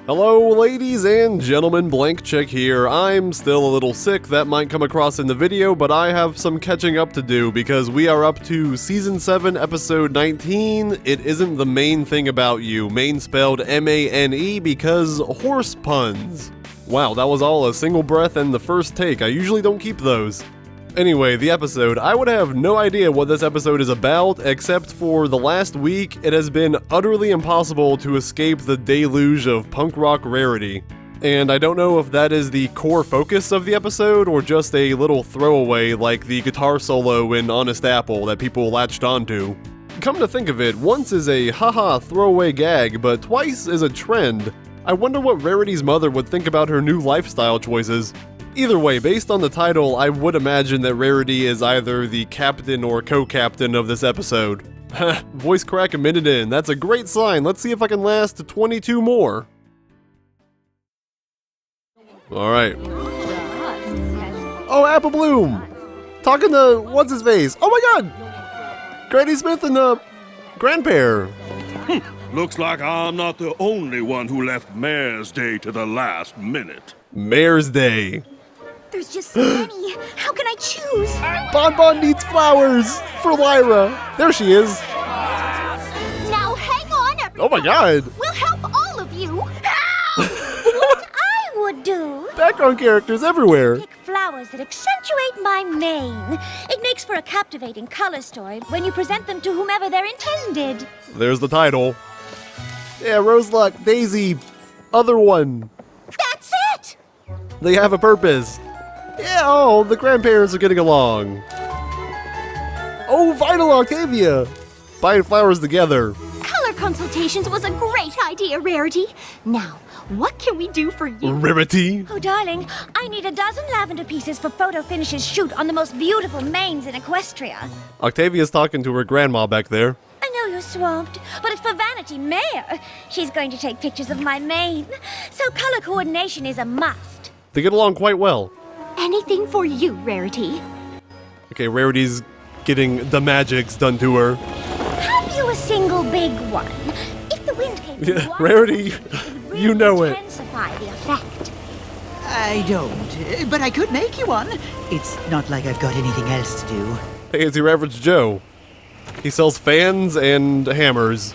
Hello ladies and gentlemen, Blank Check here. I'm still a little sick, that might come across in the video, but I have some catching up to do because we are up to Season 7, Episode 19. It isn't the main thing about you, main spelled M-A-N-E because horse puns. Wow, that was all a single breath and the first take, I usually don't keep those. Anyway, the episode. I would have no idea what this episode is about, except for the last week, it has been utterly impossible to escape the deluge of punk rock Rarity. And I don't know if that is the core focus of the episode, or just a little throwaway like the guitar solo in Honest Apple that people latched onto. Come to think of it, once is a haha throwaway gag, but twice is a trend. I wonder what Rarity's mother would think about her new lifestyle choices. Either way, based on the title, I would imagine that Rarity is either the captain or co-captain of this episode. Voice crack a minute in, that's a great sign, let's see if I can last 22 more. Alright. Oh, Apple Bloom! Talking to, what's his face? Oh my god! Granny Smith and, Grandpere. Looks like I'm not the only one who left Mayor's Day to the last minute. Mayor's Day. There's just so many. How can I choose? Bonbon needs flowers for Lyra. There she is. Now hang on, everybody. Oh my god. We'll help all of you. What I would do. Background characters everywhere. Pick flowers that accentuate my mane. It makes for a captivating color story when you present them to whomever they're intended. There's the title. Yeah, Roseluck, Daisy, other one. That's it. They have a purpose. Yeah, oh, the grandparents are getting along. Oh, Vital Octavia! Buying flowers together. Color consultations was a great idea, Rarity. Now, what can we do for you? Rarity? Oh, darling, I need a dozen lavender pieces for photo finishes shoot on the most beautiful manes in Equestria. Octavia's talking to her grandma back there. I know you're swamped, but it's for Vanity Mayor. She's going to take pictures of my mane, so color coordination is a must. They get along quite well. Anything for you, Rarity. Okay, Rarity's getting the magics done to her. Have you a single big one? If the wind came Yeah, from one Rarity, side, it would really you know it. intensify the effect. I don't, but I could make you one. It's not like I've got anything else to do. Hey, it's your average Joe. He sells fans and hammers.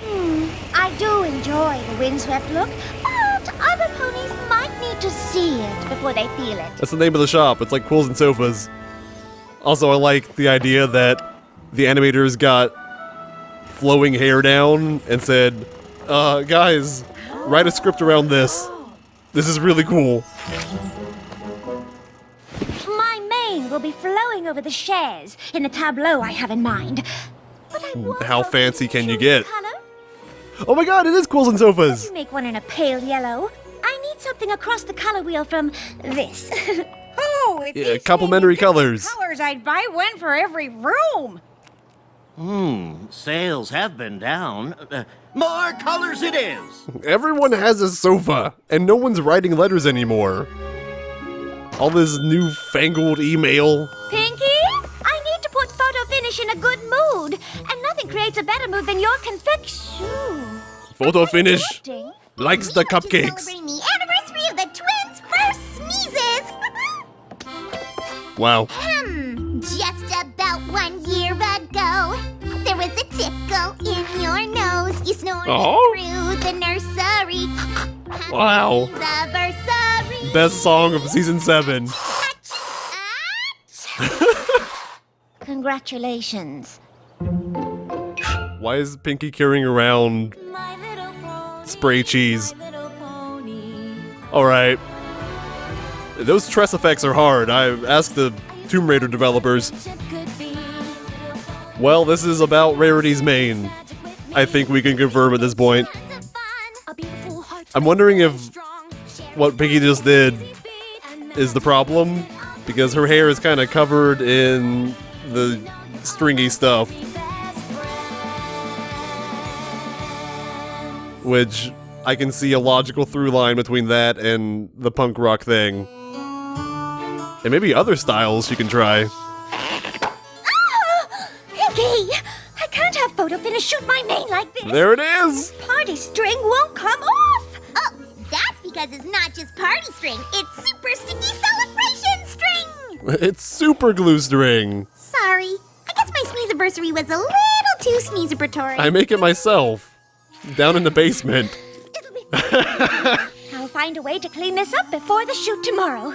I do enjoy the windswept look, but other ponies might need to see it before they feel it. That's the name of the shop. It's like Quills and Sofas. Also, I like the idea that the animators got flowing hair down and said, guys, write a script around this. This is really cool. My mane will be flowing over the shares in the tableau I have in mind. But I was How hoping fancy you'd can you choose get? color. Oh my god, it is Quills and Sofas! Make one in a pale yellow. I need something across the color wheel from this. Oh, if Yeah, these complementary needed different colors. colors, I'd buy one for every room. Sales have been down. More colors it is! Everyone has a sofa, and no one's writing letters anymore. All this newfangled email. Pinky, I need to put photo finish in a good mood, and nothing creates a better mood than your confection. Photo finish. Likes the cupcakes. Celebrating the anniversary of the twins' first sneezes. Wow. Just about 1 year ago, there was a tickle in your nose. You snorted through the nursery. Wow. Anniversary. Best song of season 7. Congratulations. Why is Pinky carrying around spray cheese? Alright. Those Tress effects are hard. I asked the Tomb Raider developers. Well, this is about Rarity's mane. I think we can confirm at this point. I'm wondering if what Pinky just did is the problem, because her hair is kind of covered in the stringy stuff. Which I can see a logical through line between that and the punk rock thing. And maybe other styles she can try. Pinky! I can't have photo finish shoot my mane like this. There it is! Party string won't come off. Oh, that's because it's not just party string, it's super sticky celebration string! It's super glue string. Sorry, I guess my sneeziversary was a little too sneezibratory. I make it myself. Down in the basement. I'll find a way to clean this up before the shoot tomorrow.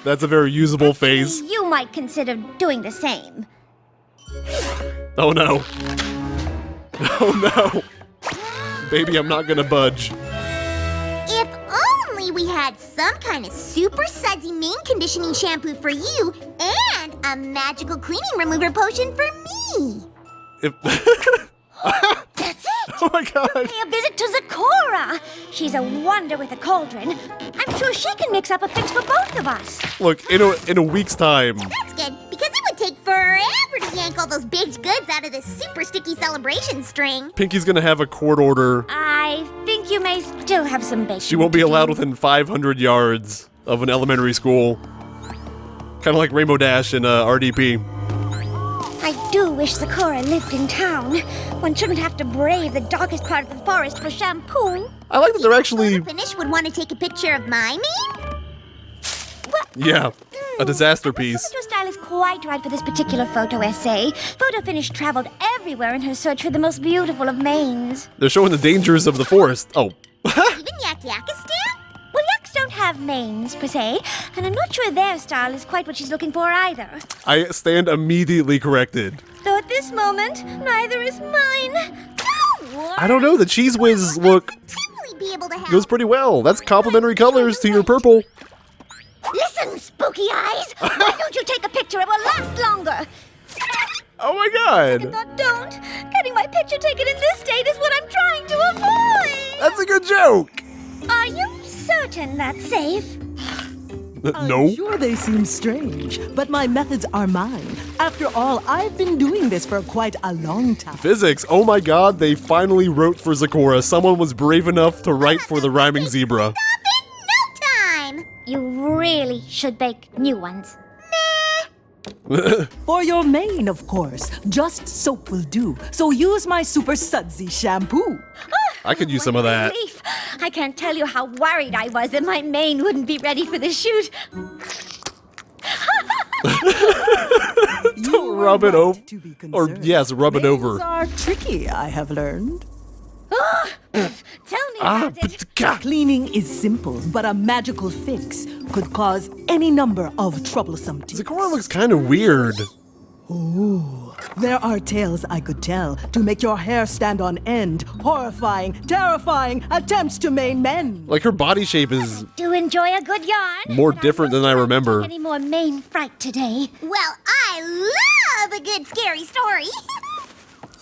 That's a very usable face. You might consider doing the same. Oh no. Oh no. Baby, I'm not gonna budge. If only we had some kind of super sudsy mane conditioning shampoo for you and a magical cleaning remover potion for me. If That's it! Oh my god. Pay a visit to Zecora. She's a wonder with a cauldron. I'm sure she can mix up a fix for both of us. Look, in a week's time. That's good, because it would take forever to yank all those baked goods out of this super sticky celebration string. Pinky's gonna have a court order. I think you may still have some baking. She won't be allowed within 500 yards of an elementary school. Kind of like Rainbow Dash in RDP. I do wish Zecora lived in town. One shouldn't have to brave the darkest part of the forest for shampoo. I like that they're actually, Finish would want to take a picture of my mane? yeah, a disaster piece. Your style is quite right for this particular photo essay. Photo Finish traveled everywhere in her search for the most beautiful of manes. They're showing the dangers of the forest. Oh. Even Yak-Yakistan? Well, yaks don't have manes, per se, and I'm not sure their style is quite what she's looking for either. I stand immediately corrected. Though at this moment, neither is mine. I don't know, the Cheese Whiz look Simply be able to help. goes pretty well. That's complementary colors to your purple. Listen, spooky eyes! Why don't you take a picture? It will last longer. Oh my god. Thought don't. Getting my picture taken in this state is what I'm trying to avoid. That's a good joke. Are you certain that's safe? No. I'm sure they seem strange, but my methods are mine. After all, I've been doing this for quite a long time. Physics. Oh my god, they finally wrote for Zecora. Someone was brave enough to write for the rhyming zebra. In no time. You really should bake new ones. For your mane, of course. Just soap will do. So use my super sudsy shampoo. I could use some of that. Relief. I can't tell you how worried I was that my mane wouldn't be ready for the shoot. Don't rub it over. To be Or, concerned. yes, rub it Manes over. are tricky, I have learned. Tell me about it. Cleaning is simple, but a magical fix could cause any number of troublesome teeth. Zecora looks kind of weird. There are tales I could tell to make your hair stand on end. Horrifying, terrifying attempts to maim men. Like her body shape is Do enjoy a good yarn. more but different than I won't remember. take any more mane fright today. Well, I love a good scary story.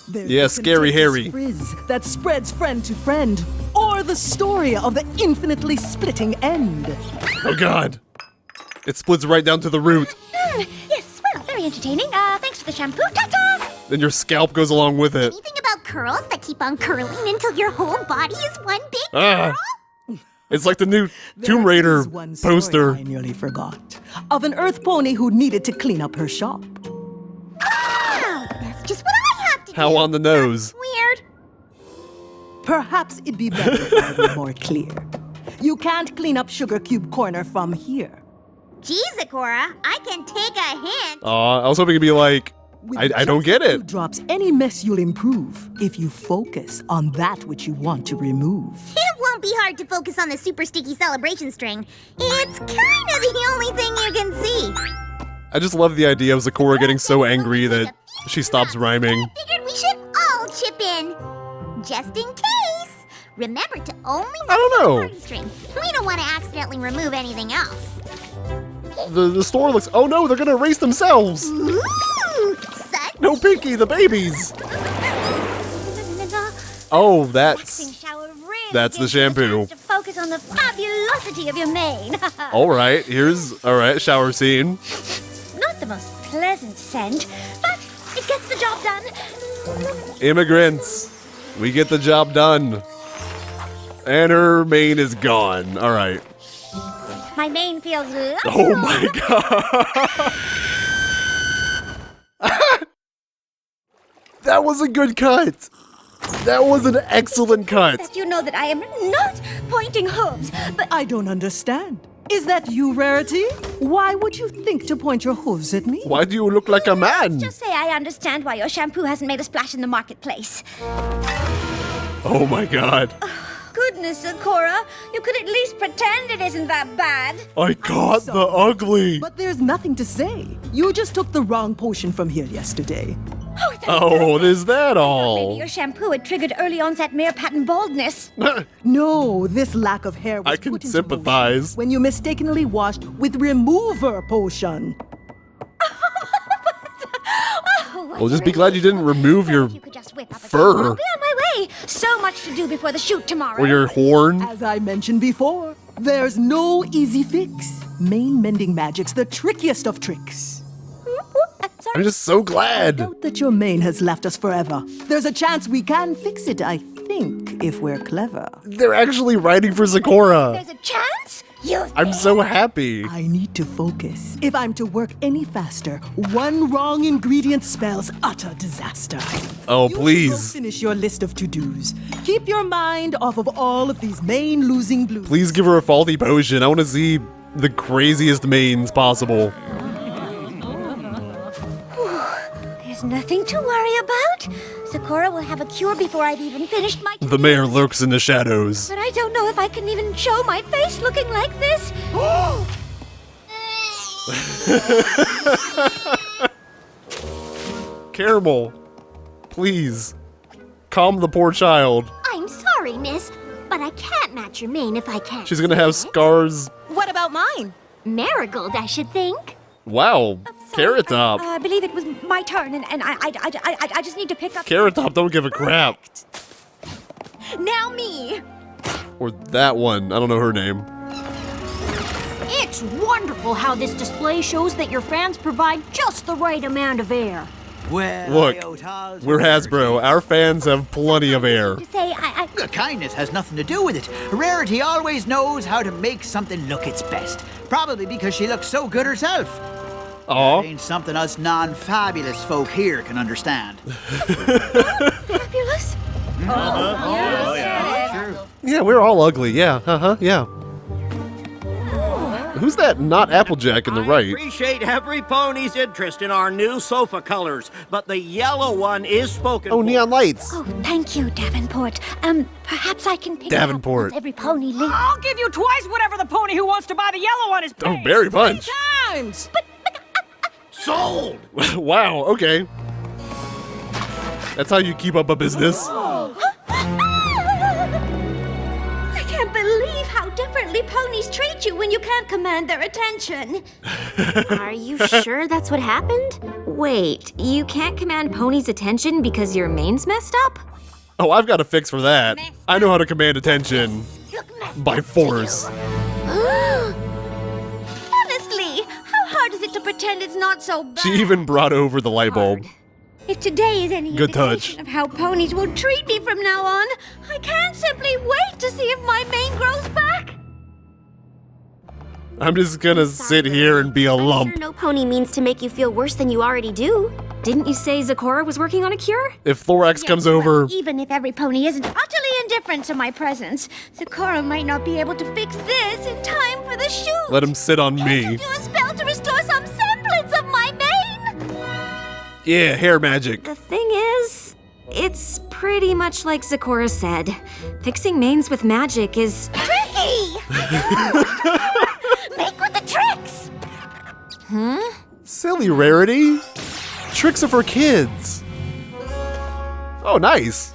There's Yeah, the scary contagious Harry. Frizz that spreads friend to friend, or the story of the infinitely splitting end. Oh god. It splits right down to the root. Yes, well, very entertaining. Thanks for the shampoo. Ta-ta! Then your scalp goes along with it. Anything about curls that keep on curling until your whole body is one big Ah. curl? It's like the new Tomb There Raider is one story poster. I nearly forgot. Of an earth pony who needed to clean up her shop. Wow, that's just what I have to do. How on the nose. Weird. Perhaps it'd be better if I were more clear. You can't clean up Sugar Cube Corner from here. Gee, Zecora, I can take a hint. Aw, I was hoping it'd be like, With I don't just get a few it. drops, any mess you'll improve if you focus on that which you want to remove. It won't be hard to focus on the super sticky celebration string. It's kind of the only thing you can see. I just love the idea of Zecora getting so angry that she stops rhyming. I figured we should all chip in. Just in case. Remember to only I don't know. party string. We don't want to accidentally remove anything else. The store looks, oh no, they're gonna erase themselves. Ooh, such No, Pinky, the babies. Oh, that's the shampoo. To focus on the fabulosity of your mane. All right. All right, shower scene. Not the most pleasant scent, but it gets the job done. Immigrants, we get the job done. And her mane is gone. All right. My mane feels lovely. Oh my god. That was a good cut. That was an excellent cut. That you know that I am not pointing hooves, but I don't understand. Is that you, Rarity? Why would you think to point your hooves at me? Why do you look like a man? just say I understand why your shampoo hasn't made a splash in the marketplace. Oh my god. Goodness, Sakura, you could at least pretend it isn't that bad. I caught the ugly. But there's nothing to say. You just took the wrong potion from here yesterday. Oh, is that Maybe all? your shampoo had triggered early onset mare pattern baldness. No, this lack of hair was I can put into sympathize. motion when you mistakenly washed with remover potion. Well, just be glad you didn't remove your You could just whip up a fur. I'll be on my way. So much to do before the shoot tomorrow. or your horn. As I mentioned before, there's no easy fix. Mane mending magic's the trickiest of tricks. Sorry. I'm just so glad. Note that your mane has left us forever. There's a chance we can fix it, I think, if we're clever. They're actually writing for Sakura. There's a chance? You I'm so happy. I need to focus. If I'm to work any faster, one wrong ingredient spells utter disaster. Oh, You should go please. finish your list of to-dos. Keep your mind off of all of these mane-losing blues. Please give her a faulty potion. I want to see the craziest mains possible. There's nothing to worry about. Sakura will have a cure before I've even finished my The mayor lurks in the shadows. But I don't know if I can even show my face looking like this. Caramel, please, calm the poor child. I'm sorry, miss, but I can't match your mane if I can't. She's gonna have scars. What about mine? Marigold, I should think. Wow, Carrot Top. I believe it was my turn, and I just need to pick up. Carrot Top don't give a crap. Now me. Or that one, I don't know her name. It's wonderful how this display shows that your fans provide just the right amount of air. Well, Look, Iotals, we're Hasbro. Our fans have plenty of air. To say The kindness has nothing to do with it. Rarity always knows how to make something look its best. Probably because she looks so good herself. Aw, Ain't something us non-fabulous folk here can understand. fabulous. yeah, we're all ugly. Yeah, yeah. Who's that not Applejack in the I right? appreciate every pony's interest in our new sofa colors, but the yellow one is spoken Oh, for. neon lights. Oh, thank you, Davenport. Perhaps I can pick it up Davenport. once every pony leaves. I'll give you twice whatever the pony who wants to buy the yellow one is paying. Oh, berry punch. Times. Sold! Wow, okay. That's how you keep up a business. I can't believe how differently ponies treat you when you can't command their attention. Are you sure that's what happened? Wait, you can't command Pony's attention because your mane's messed up? Oh, I've got a fix for that. I know how to command attention by force. Honestly, how hard is it to pretend it's not so bad? She even brought over the light bulb. If today is any Good touch. indication of how ponies will treat me from now on, I can't simply wait to see if my mane grows back. I'm just gonna sit here and be a I'm lump. sure no pony means to make you feel worse than you already do. Didn't you say Sakura was working on a cure? If Thorax comes over, Even if every pony isn't utterly indifferent to my presence, Sakura might not be able to fix this in time for the shoot. let him sit on Can't me. you do a spell to restore some semblance of my mane? Yeah, hair magic. The thing is, it's pretty much like Sakura said. Fixing manes with magic is... Tricky! Make with the tricks! Silly Rarity. Tricks are for kids. Oh, nice.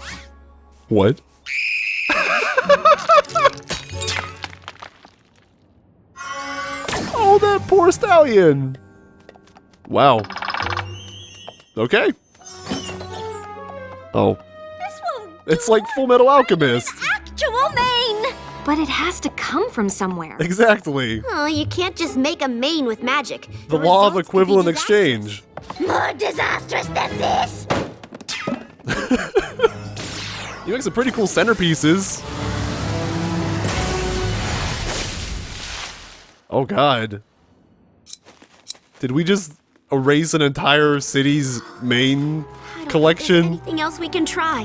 What? Oh, that poor stallion. Wow. Okay. Oh, This won't it's like Full Metal Alchemist. actual mane! But it has to come from somewhere. Exactly. Oh, you can't just make a mane with magic. The law of equivalent exchange. More disastrous than this! You make some pretty cool centerpieces. Oh god. Did we just erase an entire city's main collection? Anything else we can try?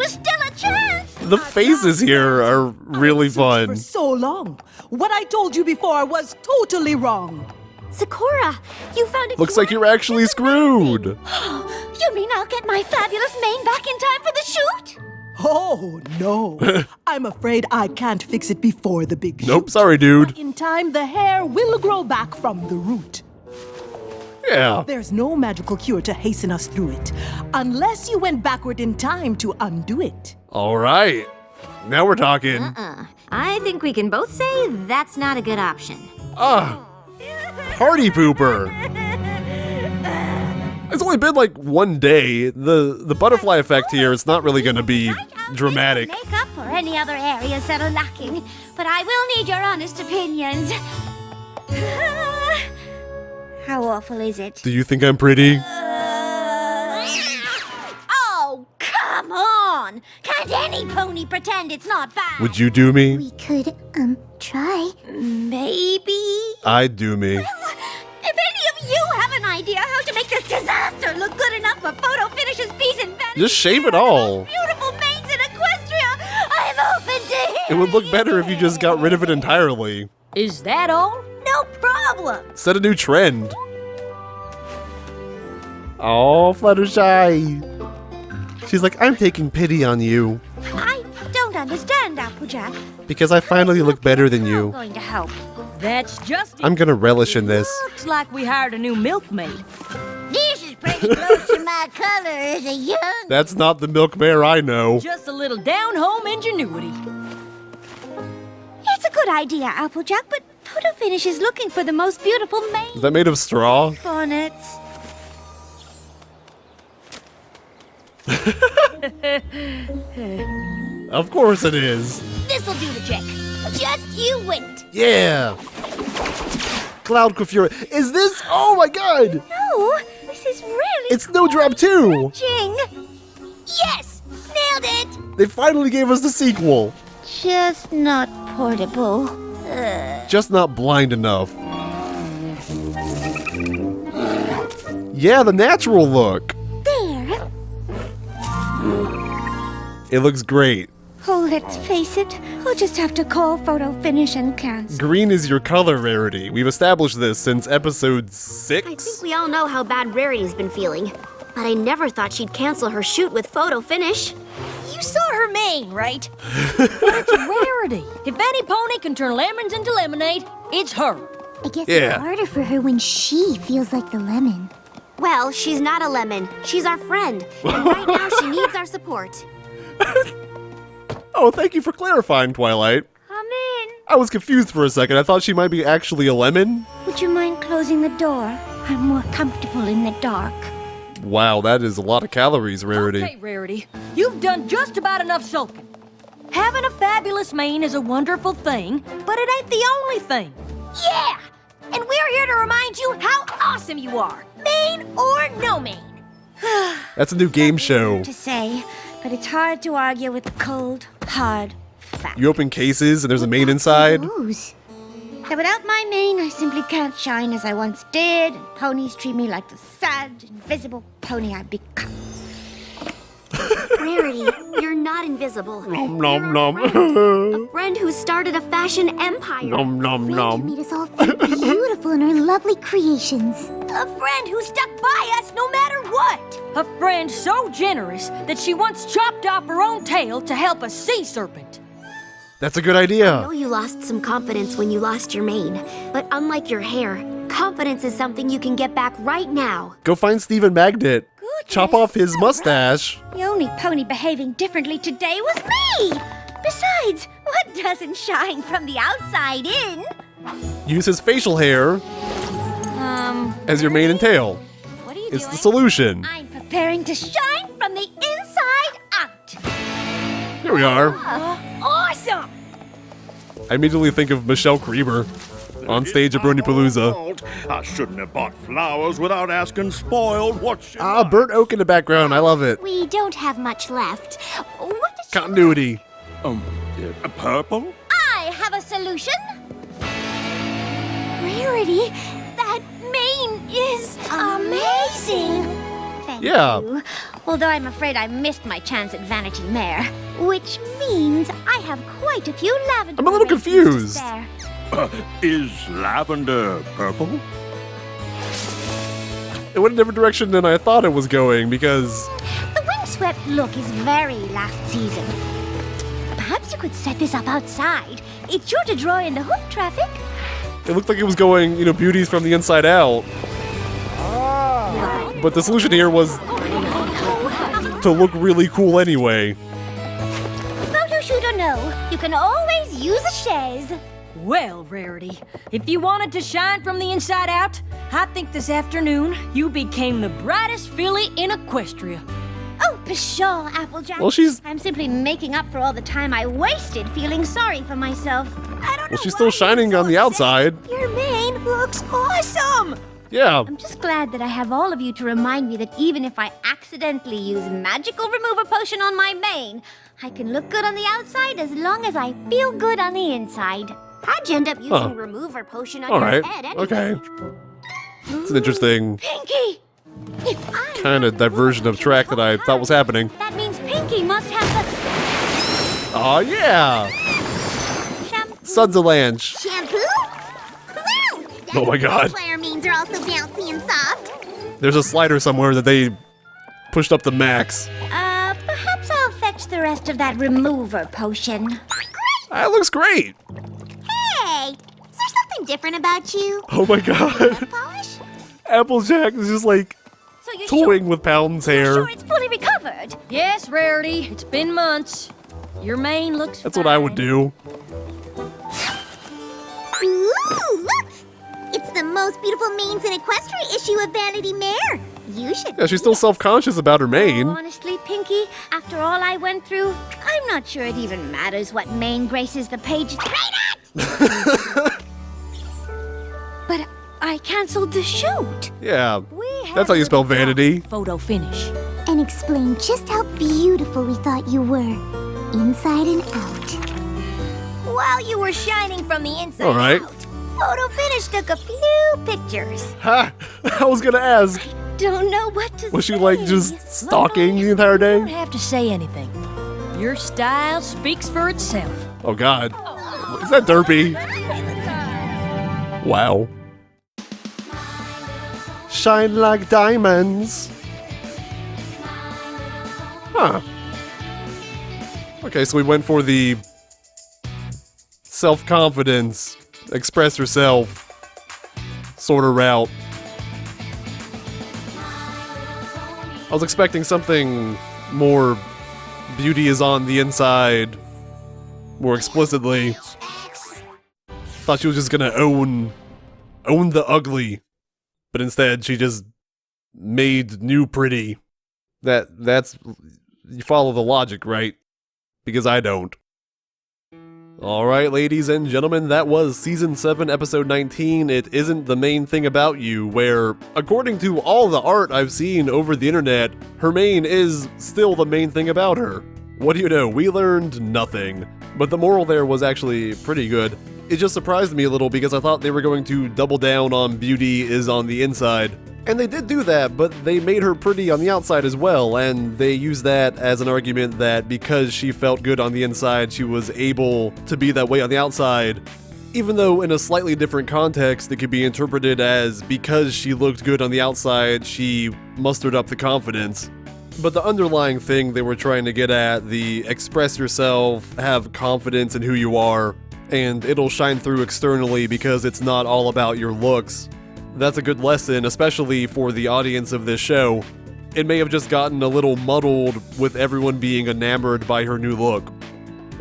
was still a chance. The faces here are really For fun. so long. What I told you before was totally wrong. Sakura, you found a Looks cure? like you're actually screwed. You mean I'll get my fabulous mane back in time for the shoot? Oh, no. I'm afraid I can't fix it before the big Nope, shoot. sorry, dude. But in time, the hair will grow back from the root. Yeah. There's no magical cure to hasten us through it, unless you went backward in time to undo it. All right. Now we're talking. I think we can both say that's not a good option. Party pooper. It's only been like one day. The butterfly effect here is not really going to be dramatic. Make up for any other areas that are lacking, but I will need your honest opinions. How awful is it? Do you think I'm pretty? Oh, come on! Can't any pony pretend it's not bad? Would you do me? We could, try. Maybe. I'd do me. If any of you have an idea how to make this disaster look good enough for photo finishes piece in Venice, Just shave it all. beautiful mains in Equestria, I'm open to It would look better if you just got rid of it entirely. Is that all? No problem. Set a new trend. Oh, Fluttershy. She's like, I'm taking pity on you I don't understand, Applejack. because I finally look better than you. Going to help. That's just it. I'm gonna relish in this. Looks like we hired a new milkmaid. This is pretty close to my color as a young. That's not the milk mare I know. Just a little down-home ingenuity. It's a good idea, Applejack, but photo finish is looking for the most beautiful Is main that made of straw? bonnets. Of course it is. This'll do the trick. Just you wait. Yeah. Cloud coiffure. Is this? Oh my god. No, this is really It's Snowdrop 2. Ching. Yes, nailed it. They finally gave us the sequel. Just not portable. Just not blind enough. Yeah, the natural look. There. It looks great. Oh, let's face it. I'll just have to call photo finish and cancel. Green is your color, Rarity. We've established this since episode 6. I think we all know how bad Rarity's been feeling. But I never thought she'd cancel her shoot with photo finish. You saw her mane, right? But it's Rarity. If any pony can turn lemons into lemonade, it's her. I guess Yeah. it's harder for her when she feels like the lemon. Well, she's not a lemon. She's our friend. And right now she needs our support. Oh, thank you for clarifying, Twilight. Come in. I was confused for a second. I thought she might be actually a lemon. Would you mind closing the door? I'm more comfortable in the dark. Wow, that is a lot of calories, Rarity. Okay, Rarity, you've done just about enough sulking. Having a fabulous mane is a wonderful thing, but it ain't the only thing. Yeah! And we're here to remind you how Awesome you are. mane or no mane. That's a new game show. To say, but it's hard to argue with the cold, hard fact. You open cases and there's a mane inside. Ooze. That without my mane, I simply can't shine as I once did, and ponies treat me like the sad, invisible pony I've become. Rarity, you're not invisible. Nom You're nom a nom. friend. A friend who started a fashion empire. Nom nom Friend who nom. made us all feel beautiful in her lovely creations. A friend who stuck by us no matter what. A friend so generous that she once chopped off her own tail to help a sea serpent. That's a good I idea. know you lost some confidence when you lost your mane, but unlike your hair, confidence is something you can get back right now. Go find Stephen Magnet. Chop off his mustache. The only pony behaving differently today was me. Besides, what doesn't shine from the outside in? Use his facial hair as your mane and tail. What are you It's doing? the solution. I'm preparing to shine from the inside out. Here we are. Awesome! I immediately think of Michelle Creeber on stage at Brony Palooza. I shouldn't have bought flowers without asking Spoiled what she Ah, burnt oak in the background. I love it. We don't have much left. What does she Continuity. Purple? I have a solution. Rarity, that mane is amazing. Thank Yeah. you. Although I'm afraid I missed my chance at Vanity Mare, which means I have quite a few lavender. I'm a little confused. Spare. Is lavender purple? It went a different direction than I thought it was going because... The windswept look is very last season. Perhaps you could set this up outside. It's sure to draw in the hoof traffic. It looked like it was going, you know, beauties from the inside out. But the solution here was to look really cool anyway. Photo shoot or no, you can always use a chaise. Well, Rarity, if you wanted to shine from the inside out, I think this afternoon you became the brightest filly in Equestria. Oh, pshaw, Applejack. Well, she's... I'm simply making up for all the time I wasted feeling sorry for myself. I don't know. Well, she's still shining on the outside. Your mane looks awesome. Yeah. I'm just glad that I have all of you to remind me that even if I accidentally use magical remover potion on my mane, I can look good on the outside as long as I feel good on the inside. How'd you end up using remover potion on your head anyway? Okay. It's an interesting Pinky! If I kind of diversion of track that I thought was happening. that means Pinky must have Oh yeah! the shampoo. Sudzalange. Shampoo? Wow! Oh my god. Player means are also bouncy and soft. There's a slider somewhere that they pushed up the max. Perhaps I'll fetch the rest of that remover potion. That looks great. Hey, is there something different about you? Oh my god. Polish? Applejack is just like So you're toying with Pound's hair. sure it's fully recovered? Yes, Rarity, it's been months. Your mane looks That's what I would fine. do. Ooh, look! It's the most beautiful manes in Equestria issue of Vanity Mare. You should. Yeah, she's still self-conscious about her mane. Honestly, Pinky, after all I went through, I'm not sure it even matters what mane graces the pages. But I canceled the shoot. Yeah, We had that's how you spell vanity. photo finish. And explain just how beautiful we thought you were, inside and out. While you were shining from the inside All right. out, Photo Finish took a few pictures. Ha! I was gonna ask, Don't know what to was she say. like just stalking the entire You don't day? have to say anything. Your style speaks for itself. Oh god. Is that Derpy? Wow. Shine like diamonds. Huh. Okay, so we went for the self-confidence, express yourself sort of route. I was expecting something more beauty is on the inside, more explicitly. Thought she was just gonna own the ugly, but instead she just made new pretty. That's you follow the logic, right? Because I don't. Alright, ladies and gentlemen, that was Season 7, Episode 19, It Isn't the Main Thing About You, where, according to all the art I've seen over the internet, her mane is still the main thing about her. What do you know, we learned nothing. But the moral there was actually pretty good. It just surprised me a little because I thought they were going to double down on beauty is on the inside. And they did do that, but they made her pretty on the outside as well, and they used that as an argument that because she felt good on the inside, she was able to be that way on the outside. Even though in a slightly different context, it could be interpreted as because she looked good on the outside, she mustered up the confidence. But the underlying thing they were trying to get at, the express yourself, have confidence in who you are, and it'll shine through externally because it's not all about your looks. That's a good lesson, especially for the audience of this show. It may have just gotten a little muddled with everyone being enamored by her new look.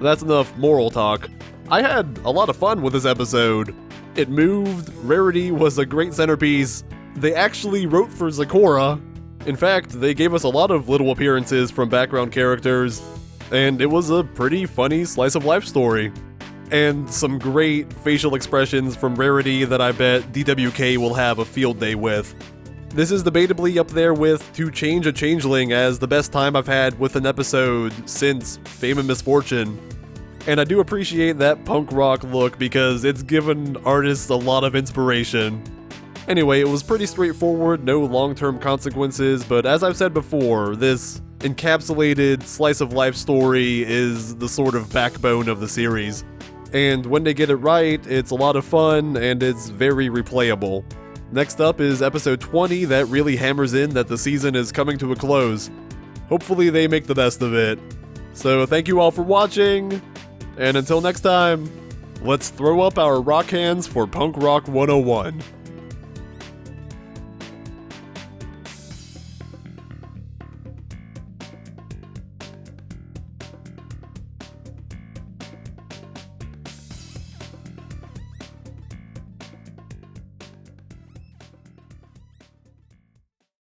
That's enough moral talk. I had a lot of fun with this episode. It moved, Rarity was a great centerpiece, they actually wrote for Zecora. In fact, they gave us a lot of little appearances from background characters, and it was a pretty funny slice of life story. And some great facial expressions from Rarity that I bet DWK will have a field day with. This is debatably up there with To Change a Changeling as the best time I've had with an episode since Fame and Misfortune. And I do appreciate that punk rock look because it's given artists a lot of inspiration. Anyway, it was pretty straightforward, no long-term consequences, but as I've said before, this encapsulated slice-of-life story is the sort of backbone of the series. And when they get it right, it's a lot of fun, and it's very replayable. Next up is episode 20 that really hammers in that the season is coming to a close. Hopefully they make the best of it. So thank you all for watching, and until next time, let's throw up our rock hands for Punk Rock 101.